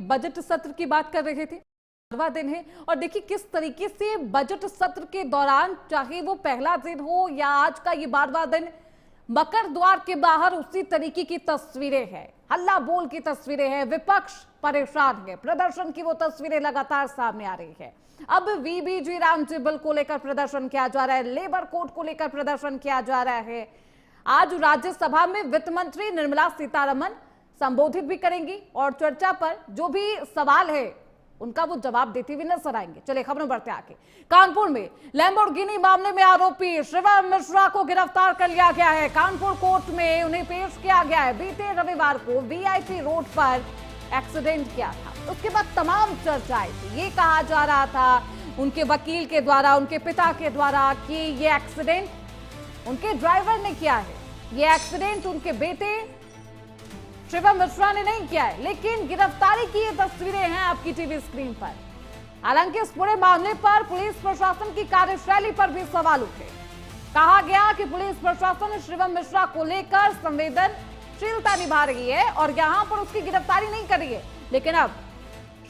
Budget सत्र की बात कर रहे थे, 12वां दिन है और देखिए किस तरीके से बजट सत्र के दौरान, चाहे वो पहला दिन हो या आज का ये 12वां दिन, मकर द्वार के बाहर उसी तरीके की तस्वीरें हैं, हल्ला बोल की तस्वीरें हैं, विपक्ष परेशान है, प्रदर्शन की वो तस्वीरें लगातार सामने आ रही है। अब वीबीजी रामजी बिल को लेकर प्रदर्शन किया जा रहा है, लेबर कोड को लेकर प्रदर्शन किया जा रहा है। आज राज्यसभा में वित्त मंत्री निर्मला सीतारमण संबोधित भी करेंगी और चर्चा पर जो भी सवाल है उनका वो जवाब देते हुए नजर आएंगे। चलिए खबरों बढ़ते आगे। कानपुर में लैम्बोर्गिनी मामले में आरोपी शिवम मिश्रा को गिरफ्तार कर लिया गया है। कानपुर कोर्ट में उन्हें पेश किया गया है। बीते रविवार को वीआईपी रोड पर एक्सीडेंट किया था, उसके बाद तमाम चर्चाएं थी। ये कहा जा रहा था उनके वकील के द्वारा, उनके पिता के द्वारा कि ये एक्सीडेंट उनके ड्राइवर ने किया है, ये एक्सीडेंट उनके बेटे शिवम मिश्रा ने नहीं किया है। लेकिन गिरफ्तारी की ये तस्वीरें हैं आपकी टीवी स्क्रीन पर। हालांकि इस पूरे मामले पर पुलिस प्रशासन की कार्यशैली पर भी सवाल उठे। कहा गया कि पुलिस प्रशासन शिवम मिश्रा को लेकर संवेदनशीलता निभा रही है और यहां पर उसकी गिरफ्तारी नहीं कर रही है। लेकिन अब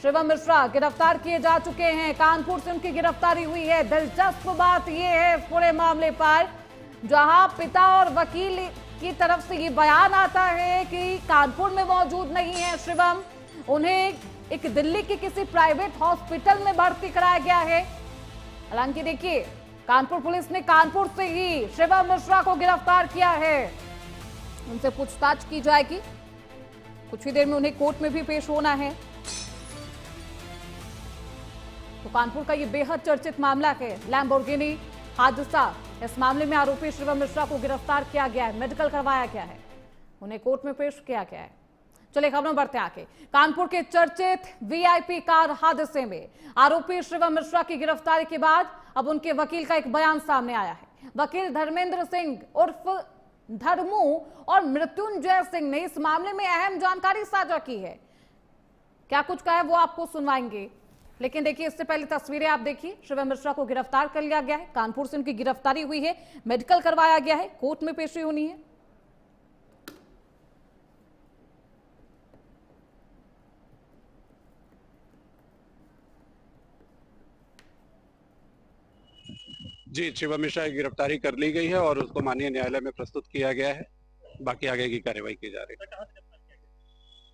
शिवम मिश्रा गिरफ्तार किए जा चुके हैं, कानपुर से उनकी गिरफ्तारी हुई है। दिलचस्प बात यह है इस पूरे मामले पर, जहां पिता और वकील की तरफ से ये बयान आता है कि कानपुर में मौजूद नहीं है शिवम, उन्हें एक दिल्ली के किसी प्राइवेट हॉस्पिटल में भर्ती कराया गया है। हालांकि देखिए कानपुर पुलिस ने कानपुर से ही शिवम मिश्रा को गिरफ्तार किया है, उनसे पूछताछ की जाएगी। कुछ ही देर में उन्हें कोर्ट में भी पेश होना है। तो कानपुर का ये बेहद चर्चित मामला है, लैम्बोर्गिनी हादसा। इस मामले में आरोपी शिवम मिश्रा को गिरफ्तार किया गया है, मेडिकल करवाया गया है, उन्हें कोर्ट में पेश किया गया है। चलिए खबरों बढ़ते आगे। कानपुर के चर्चित वीआईपी कार हादसे में आरोपी शिवम मिश्रा की गिरफ्तारी के बाद अब उनके वकील का एक बयान सामने आया है। वकील धर्मेंद्र सिंह उर्फ धर्मू और मृत्युंजय सिंह ने इस मामले में अहम जानकारी साझा की है। क्या कुछ कहा है वो आपको सुनवाएंगे, लेकिन देखिए इससे पहले तस्वीरें आप देखिए। शिवम मिश्रा को गिरफ्तार कर लिया गया है, कानपुर से उनकी गिरफ्तारी हुई है, मेडिकल करवाया गया है, कोर्ट में पेशी होनी है। जी, शिवम मिश्रा की गिरफ्तारी कर ली गई है और उसको माननीय न्यायालय में प्रस्तुत किया गया है। बाकी आगे की कार्रवाई की जा रही है।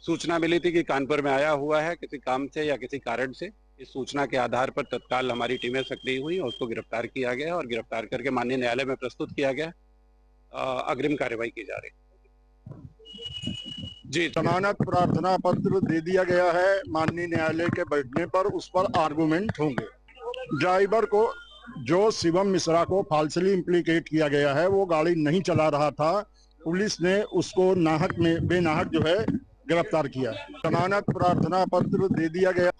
सूचना मिली थी कि कानपुर में आया हुआ है किसी काम से या किसी कारण से। इस सूचना के आधार पर तत्काल हमारी टीमें सक्रिय हुई और उसको गिरफ्तार किया गया और गिरफ्तार करके माननीय न्यायालय में प्रस्तुत किया गया। अग्रिम कार्रवाई की जा रही है। जी, जमानत प्रार्थना पत्र दे दिया गया है। माननीय न्यायालय के बैठने पर उस पर आर्गूमेंट होंगे। ड्राइवर को, जो शिवम मिश्रा को फाल्सली इम्प्लीकेट किया गया है, वो गाड़ी नहीं चला रहा था। पुलिस ने उसको नाहक में बेनाहक जो है गिरफ्तार किया। जमानत प्रार्थना पत्र दे दिया गया।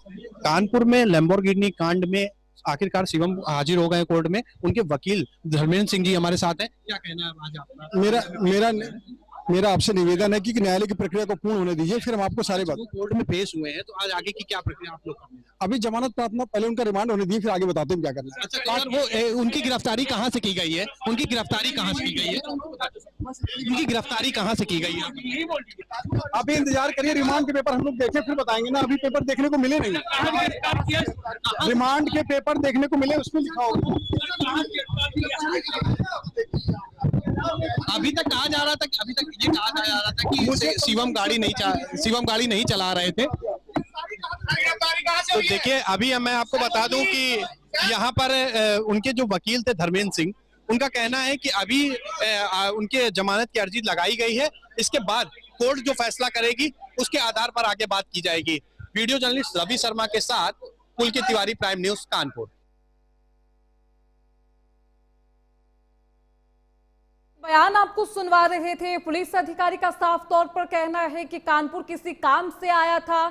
कानपुर में लैम्बोर्गिनी कांड में आखिरकार शिवम हाजिर हो गए कोर्ट में। उनके वकील धर्मेंद्र सिंह जी हमारे साथ हैं। क्या कहना है आज आपका? मेरा आपसे निवेदन है कि न्यायालय की प्रक्रिया को पूर्ण होने दीजिए, फिर हम आपको सारे बात। कोर्ट में पेश हुए हैं तो आज आगे की क्या प्रक्रिया आप लोग कर रहे हैं? अभी जमानत प्रार्थना, पहले उनका रिमांड होने दीजिए, फिर आगे बताते हैं क्या करना है। अच्छा यार, वो उनकी गिरफ्तारी कहाँ से की गई है? उनकी गिरफ्तारी कहाँ से की गई है? उनकी गिरफ्तारी कहाँ से की गई है? अभी इंतजार करिए, रिमांड के पेपर हम लोग देखे फिर बताएंगे ना। अभी पेपर देखने को मिले नहीं, रिमांड के पेपर देखने को मिले, उसमें लिखा होगा। अभी तक कहा जा रहा था, अभी तक ये कहा जा रहा था कि शिवम गाड़ी नहीं चला रहे थे। तो देखिए अभी मैं आपको बता दूं कि यहाँ पर उनके जो वकील थे धर्मेंद्र सिंह, उनका कहना है कि अभी उनके जमानत की अर्जी लगाई गई है। इसके बाद कोर्ट जो फैसला करेगी उसके आधार पर आगे बात की जाएगी। वीडियो जर्नलिस्ट रवि शर्मा के साथ पुलकित तिवारी, प्राइम न्यूज, कानपुर। बयान आपको सुनवा रहे थे। पुलिस अधिकारी का साफ तौर पर कहना है कि कानपुर किसी काम से आया था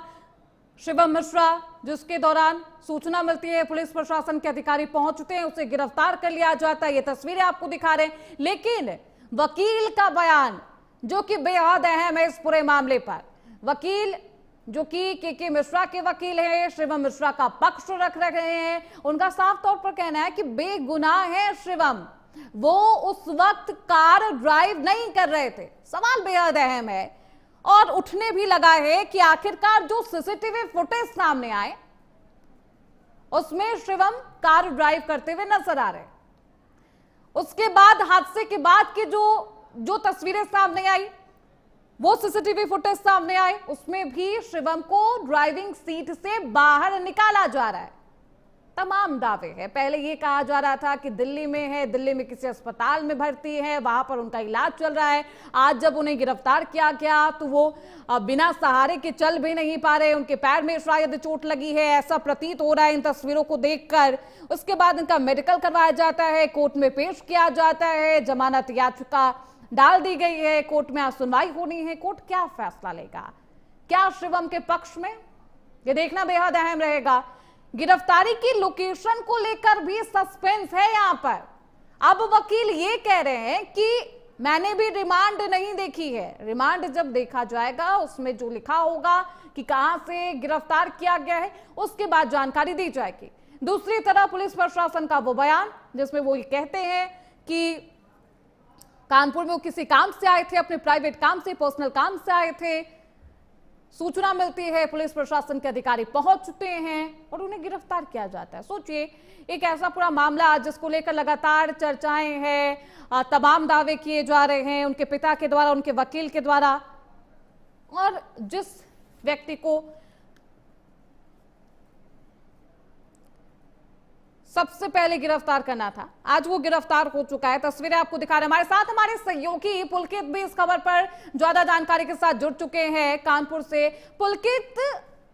शिवम मिश्रा, जिसके दौरान सूचना मिलती है, पुलिस प्रशासन के अधिकारी पहुंचते हैं, उसे गिरफ्तार कर लिया जाता है। ये तस्वीरें आपको दिखा रहे हैं। लेकिन वकील का बयान जो कि बेहद अहम है इस पूरे मामले पर, वकील जो कि के मिश्रा के वकील हैं, शिवम मिश्रा का पक्ष रख रहे हैं, उनका साफ तौर पर कहना है कि बेगुनाह है शिवम, वो उस वक्त कार ड्राइव नहीं कर रहे थे। सवाल बेहद अहम है और उठने भी लगा है कि आखिरकार जो सीसीटीवी फुटेज सामने आए उसमें शिवम कार ड्राइव करते हुए नजर आ रहे। उसके बाद हादसे के बाद की जो तस्वीरें सामने आई, वो सीसीटीवी फुटेज सामने आए, उसमें भी शिवम को ड्राइविंग सीट से बाहर निकाला जा रहा है। तमाम दावे हैं। पहले ये कहा जा रहा था कि दिल्ली में है, दिल्ली में किसी अस्पताल में भर्ती है, वहां पर उनका इलाज चल रहा है। आज जब उन्हें गिरफ्तार किया गया तो वो बिना सहारे के चल भी नहीं पा रहे, उनके पैर में शायद चोट लगी है, ऐसा प्रतीत हो रहा है इन तस्वीरों को देखकर। उसके बाद इनका मेडिकल करवाया जाता है, कोर्ट में पेश किया जाता है, जमानत याचिका डाल दी गई है, कोर्ट में आज सुनवाई होनी है। कोर्ट क्या फैसला लेगा, क्या शिवम के पक्ष में, ये देखना बेहद अहम रहेगा। गिरफ्तारी की लोकेशन को लेकर भी सस्पेंस है यहां पर। अब वकील ये कह रहे हैं कि मैंने भी रिमांड नहीं देखी है, रिमांड जब देखा जाएगा उसमें जो लिखा होगा कि कहां से गिरफ्तार किया गया है उसके बाद जानकारी दी जाएगी। दूसरी तरफ पुलिस प्रशासन का वो बयान जिसमें वो ये कहते हैं कि कानपुर में वो किसी काम से आए थे, अपने प्राइवेट काम से, पर्सनल काम से आए थे। सूचना मिलती है, पुलिस प्रशासन के अधिकारी पहुंच चुके हैं और उन्हें गिरफ्तार किया जाता है। सोचिए, एक ऐसा पूरा मामला जिसको लेकर लगातार चर्चाएं हैं, तमाम दावे किए जा रहे हैं उनके पिता के द्वारा, उनके वकील के द्वारा, और जिस व्यक्ति को सबसे पहले गिरफ्तार करना था आज वो गिरफ्तार हो चुका है। तस्वीरें आपको दिखा रहे हैं। हमारे साथ हमारे सहयोगी पुलकित भी इस खबर पर ज्यादा जानकारी के साथ जुड़ चुके हैं कानपुर से। पुलकित,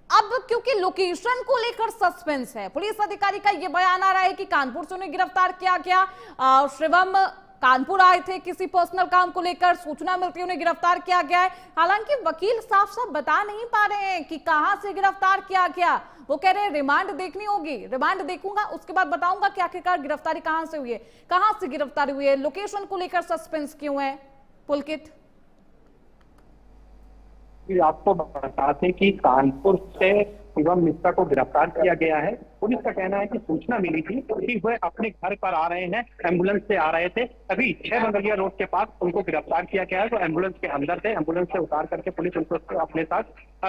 अब क्योंकि लोकेशन को लेकर सस्पेंस है, पुलिस अधिकारी का यह बयान आ रहा है कि कानपुर से उन्हें गिरफ्तार किया गया, शिवम कानपुर आए थे किसी पर्सनल काम को लेकर, सूचना मिलती है उन्हें गिरफ्तार किया गया है। हालांकि वकील साफ साफ बता नहीं पा रहे हैं कि कहां से गिरफ्तार किया गया। वो कह रहे हैं रिमांड देखनी होगी, रिमांड देखूंगा उसके बाद बताऊंगा कि आखिरकार गिरफ्तारी कहां से हुई है, कहां से गिरफ्तारी हुई है, लोकेशन को लेकर सस्पेंस क्यों है। पुलकित, आपको बताते कि कानपुर से शिवम मिश्रा को गिरफ्तार किया गया है। पुलिस का कहना है कि सूचना मिली थी कि वह अपने घर पर आ रहे हैं, एम्बुलेंस से आ रहे थे, अभी 6 बंगलिया रोड के पास उनको गिरफ्तार किया गया है। तो एम्बुलेंस के अंदर थे, एम्बुलेंस से उतार करके पुलिस उनको अपने साथ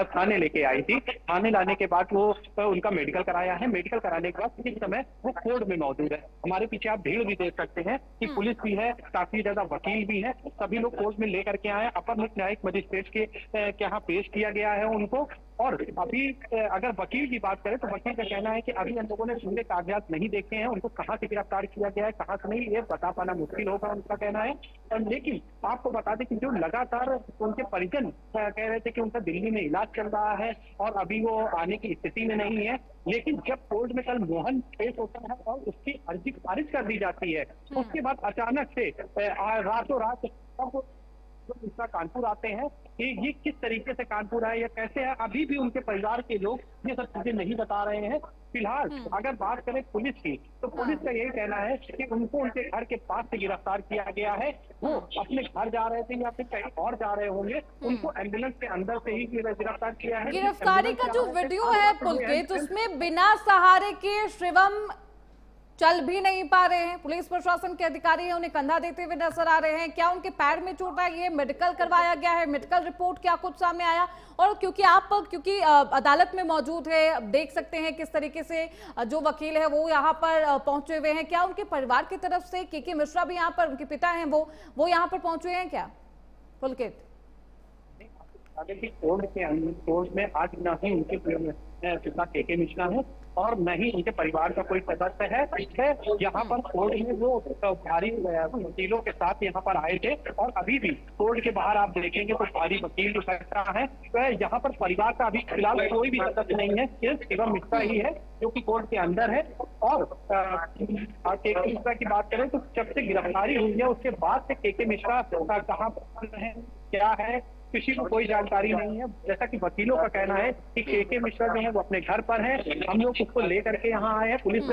थाने लेके आई थी। थाने लाने के बाद वो उनका मेडिकल कराया है, मेडिकल कराने के बाद इस समय वो कोर्ट में मौजूद है। हमारे पीछे आप भीड़ भी देख सकते हैं कि पुलिस भी है, काफी ज्यादा वकील भी है, सभी लोग कोर्ट में लेकर के आए, अपर मुख्य न्यायिक मजिस्ट्रेट के यहाँ पेश किया गया है उनको। और अभी अगर वकील की बात करें तो वकील का कहना है कि अभी हम लोगों ने पूरे कागजात नहीं देखे हैं, उनको कहाँ से गिरफ्तार किया गया है, कहाँ से नहीं, ये बता पाना मुश्किल होगा, उनका कहना है। लेकिन आपको बता दें कि जो लगातार उनके परिजन कह रहे थे कि उनका दिल्ली में इलाज चल रहा है और अभी वो आने की स्थिति में नहीं है, लेकिन जब कोर्ट में कल मोहन पेश होता है और उसकी अर्जी खारिज कर दी जाती है, उसके बाद अचानक से रातों रात मिश्रा कानपुर आते हैं कि ये किस तरीके से कानपुर आए या कैसे है, अभी भी उनके परिवार के लोग ये सब चीजें नहीं बता रहे हैं। फिलहाल अगर बात करें पुलिस की तो पुलिस का यही कहना है कि उनको उनके घर के पास से गिरफ्तार किया गया है। वो अपने घर जा रहे थे या फिर कहीं और जा रहे होंगे, उनको एम्बुलेंस के अंदर से ही गिरफ्तार किया है। गिरफ्तारी का जो वीडियो है पुलकित, उसमें बिना सहारे के शिवम चल भी नहीं पा रहे हैं, पुलिस प्रशासन के अधिकारी हैं उन्हें कंधा देते हुए नजर आ रहे हैं। क्या उनके पैर में चोट आई है, मेडिकल करवाया गया है, मेडिकल रिपोर्ट क्या कुछ सामने आया? और क्योंकि अदालत में मौजूद है, देख सकते हैं किस तरीके से जो वकील है वो यहाँ पर पहुंचे हुए हैं। क्या उनके परिवार की तरफ से के मिश्रा भी यहाँ पर, उनके पिता हैं वो यहाँ पर पहुंचे हैं क्या पुलकित? कोर्ट में आज न ही उनके पिता के मिश्रा है और न ही उनके परिवार का कोई सदस्य है। यहाँ पर कोर्ट में वो भारी वकीलों के साथ यहाँ पर आए थे और अभी भी कोर्ट के बाहर आप देखेंगे तो भारी वकील जो सकता है। तो यहाँ पर परिवार का अभी फिलहाल कोई भी सदस्य नहीं है, सिर्फ शिवम मिश्रा ही है जो कि कोर्ट के अंदर है। और के मिश्रा की बात करें तो जब से गिरफ्तारी हुई है उसके बाद से के मिश्रा कहाँ पर है, क्या है, किसी को कोई जानकारी नहीं है। जैसा कि वकीलों का कहना है कि के मिश्रा जो है वो अपने घर पर है, हम लोग उसको लेकर के यहाँ आए हैं, पुलिस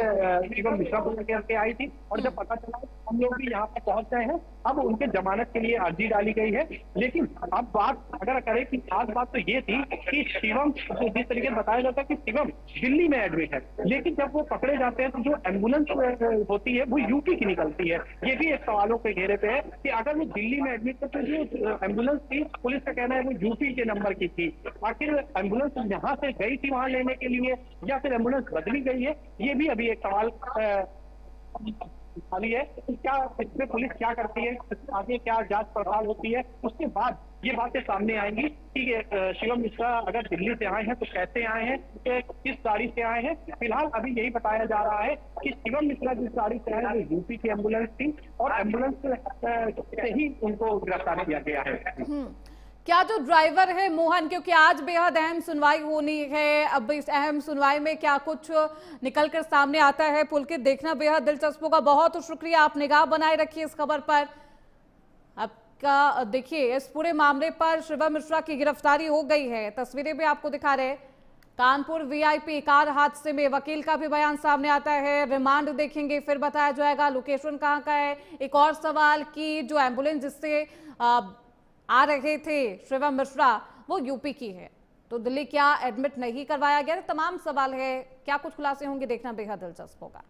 शिवम मिश्रा को लेकर के आई थी और जब पता चला हम लोग भी यहाँ पर पहुंच गए हैं। अब उनके जमानत के लिए अर्जी डाली गई है। लेकिन अब बात अगर करें कि खास बात तो ये थी कि शिवम, जिस तरीके से बताया जाता है कि शिवम दिल्ली में एडमिट है, लेकिन जब वो पकड़े जाते हैं तो जो एम्बुलेंस होती है वो यूपी की निकलती है। ये भी एक सवालों के घेरे पे है कि अगर वो दिल्ली में एडमिट है तो जो एम्बुलेंस थी पुलिस का कहना है वो यूपी के नंबर की थी। आखिर एम्बुलेंस यहाँ से गई थी वहां लेने के लिए या फिर एम्बुलेंस बदली गई है, ये भी अभी एक सवाल खाली है। क्या इसमें पुलिस क्या करती है, आगे क्या जांच पड़ताल होती है, उसके बाद ये बातें सामने आएंगी कि शिवम मिश्रा अगर दिल्ली से आए हैं तो कैसे आए हैं, किस गाड़ी से आए हैं। फिलहाल अभी यही बताया जा रहा है कि शिवम मिश्रा जिस गाड़ी से आए वो यूपी की एम्बुलेंस थी और एम्बुलेंस से ही उनको गिरफ्तार किया गया है। क्या जो ड्राइवर है मोहन, क्योंकि आज बेहद अहम सुनवाई होनी है, अब इस अहम सुनवाई में क्या कुछ निकलकर सामने आता है पुलकित, देखना बेहद दिलचस्प होगा। बहुत शुक्रिया, आप निगाह बनाए रखिए इस खबर पर। आपका देखिए इस पूरे मामले पर शिवम मिश्रा की गिरफ्तारी हो गई है, तस्वीरें भी आपको दिखा रहे हैं। कानपुर वीआईपी कार हादसे में वकील का भी बयान सामने आता है, रिमांड देखेंगे फिर बताया जाएगा लोकेशन कहाँ का है। एक और सवाल कि जो एम्बुलेंस जिससे आ रहे थे शिवम मिश्रा वो यूपी की है, तो दिल्ली क्या एडमिट नहीं करवाया गया, तमाम सवाल है। क्या कुछ खुलासे होंगे, देखना बेहद दिलचस्प होगा।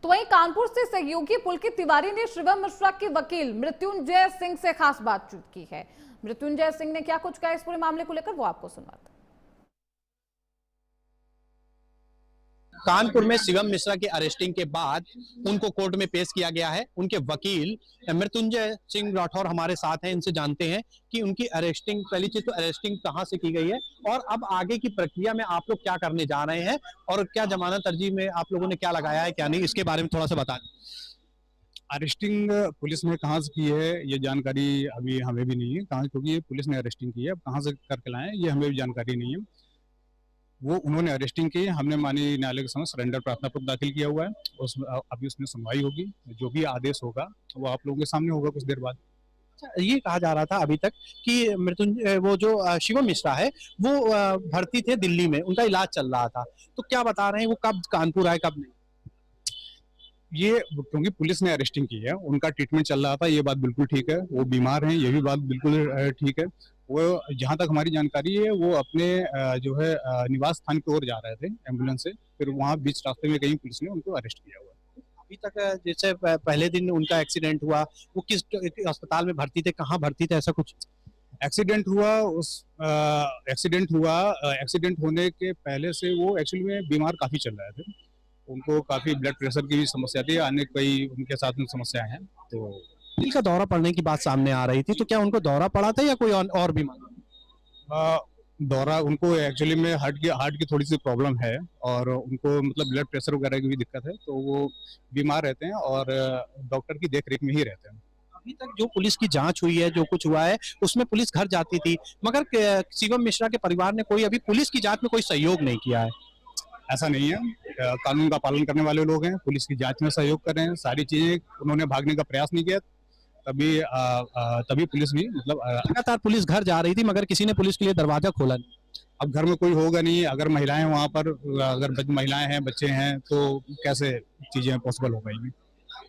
तो वहीं कानपुर से सहयोगी पुलकित तिवारी ने शिवम मिश्रा के वकील मृत्युंजय सिंह से खास बातचीत की है। मृत्युंजय सिंह ने क्या कुछ कहा इस पूरे मामले को लेकर, वो आपको सुनवाते हैं। कानपुर में शिवम मिश्रा के अरेस्टिंग के बाद उनको कोर्ट में पेश किया गया है। उनके वकील मृत्युंजय सिंह राठौर हमारे साथ हैं, इनसे जानते हैं कि उनकी अरेस्टिंग, पहली चीज तो अरेस्टिंग कहां से की गई है और अब आगे की प्रक्रिया में आप लोग क्या करने जा रहे हैं और क्या जमानत अर्जी में आप लोगों ने क्या लगाया है क्या नहीं, इसके बारे में थोड़ा सा बता दें। अरेस्टिंग पुलिस ने कहाँ से की है ये जानकारी अभी हमें भी नहीं है, कहाँ, क्योंकि पुलिस ने अरेस्टिंग की है, अब कहाँ से करके लाए हैं ये हमें भी जानकारी नहीं है। वो उन्होंने अरेस्टिंग की, हमने माननीय न्यायालय के समक्ष सरेंडर प्रार्थना पत्र दाखिल किया हुआ है, अभी उसमें सुनवाई होगी, जो भी आदेश होगा वो आप लोगों के सामने होगा कुछ देर बाद। ये कहा जा रहा था अभी तक कि मृत्युंजय वो जो शिवम मिश्रा है वो भर्ती थे दिल्ली में, उनका इलाज चल रहा था, तो क्या बता रहे हैं वो कब कानपुर आए कब नहीं? ये क्योंकि पुलिस ने अरेस्टिंग की है, उनका ट्रीटमेंट चल रहा था, ये बात बिल्कुल ठीक है, वो बीमार हैं, ये भी बात बिल्कुल ठीक है। वो जहाँ तक हमारी जानकारी है वो अपने जो है निवास स्थान की ओर जा रहे थे एम्बुलेंस से, फिर वहाँ बीच रास्ते में कहीं पुलिस ने उनको अरेस्ट किया हुआ। अभी तक जैसे पहले दिन उनका एक्सीडेंट हुआ वो किस अस्पताल में भर्ती थे, कहाँ भर्ती थे, ऐसा कुछ? एक्सीडेंट होने के पहले से वो एक्चुअली में बीमार काफी चल रहे थे, उनको काफी ब्लड प्रेशर की भी समस्या थी, अन्य कई उनके साथ में समस्याएं हैं, तो दिल का दौरा पड़ने की बात सामने आ रही थी, तो क्या उनको दौरा पड़ा था या कोई और बीमार? दौरा उनको एक्चुअली में हार्ट की थोड़ी सी प्रॉब्लम है और उनको मतलब ब्लड प्रेशर वगैरह की भी दिक्कत है, तो वो बीमार रहते हैं और डॉक्टर की देखरेख में ही रहते हैं। अभी तक जो पुलिस की जांच हुई है, जो कुछ हुआ है उसमें पुलिस घर जाती थी, मगर शिवम मिश्रा के परिवार ने कोई अभी पुलिस की जांच में कोई सहयोग नहीं किया है। ऐसा नहीं है, कानून का पालन करने वाले लोग हैं, पुलिस की जांच में सहयोग कर रहे हैं, सारी चीजें, उन्होंने भागने का प्रयास नहीं किया, तभी पुलिस भी मतलब लगातार पुलिस घर जा रही थी मगर किसी ने पुलिस के लिए दरवाजा खोला नहीं। अब घर में कोई होगा नहीं, अगर महिलाएं वहां पर, अगर महिलाएं हैं, बच्चे हैं, तो कैसे चीजें पॉसिबल हो पाएंगी।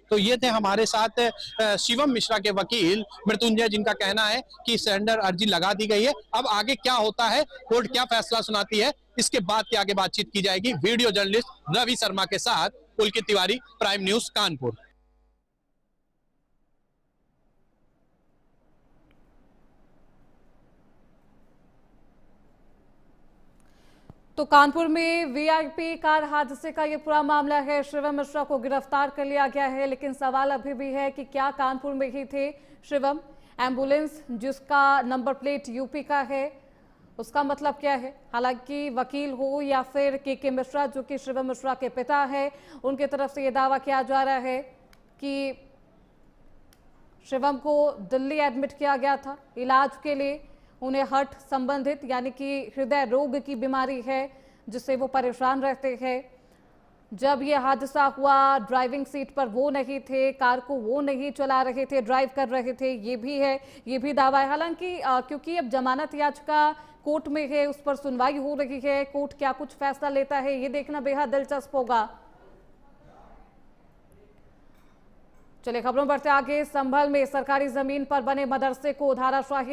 तो ये थे हमारे साथ शिवम मिश्रा के वकील मृत्युंजय, जिनका कहना है कि सरेंडर अर्जी लगा दी गई है, अब आगे क्या होता है, कोर्ट क्या फैसला सुनाती है, इसके बाद की आगे बातचीत की जाएगी। वीडियो जर्नलिस्ट रवि शर्मा के साथ पुलकित तिवारी, प्राइम न्यूज, कानपुर। तो कानपुर में वीआईपी कार हादसे का ये पूरा मामला है, शिवम मिश्रा को गिरफ्तार कर लिया गया है, लेकिन सवाल अभी भी है कि क्या कानपुर में ही थे शिवम? एम्बुलेंस जिसका नंबर प्लेट यूपी का है उसका मतलब क्या है? हालांकि वकील हो या फिर के मिश्रा जो कि शिवम मिश्रा के पिता है, उनकी तरफ से ये दावा किया जा रहा है कि शिवम को दिल्ली एडमिट किया गया था इलाज के लिए, उन्हें हार्ट संबंधित यानी कि हृदय रोग की बीमारी है जिससे वो परेशान रहते हैं। जब ये हादसा हुआ ड्राइविंग सीट पर वो नहीं थे, कार को वो नहीं चला रहे थे, ड्राइव कर रहे थे, ये भी है, ये भी दावा है। हालांकि क्योंकि अब जमानत याचिका कोर्ट में है, उस पर सुनवाई हो रही है, कोर्ट क्या कुछ फैसला लेता है ये देखना बेहद दिलचस्प होगा। चलिए खबरों बढ़ते आगे। संभल में सरकारी जमीन पर बने मदरसे को धाराशाही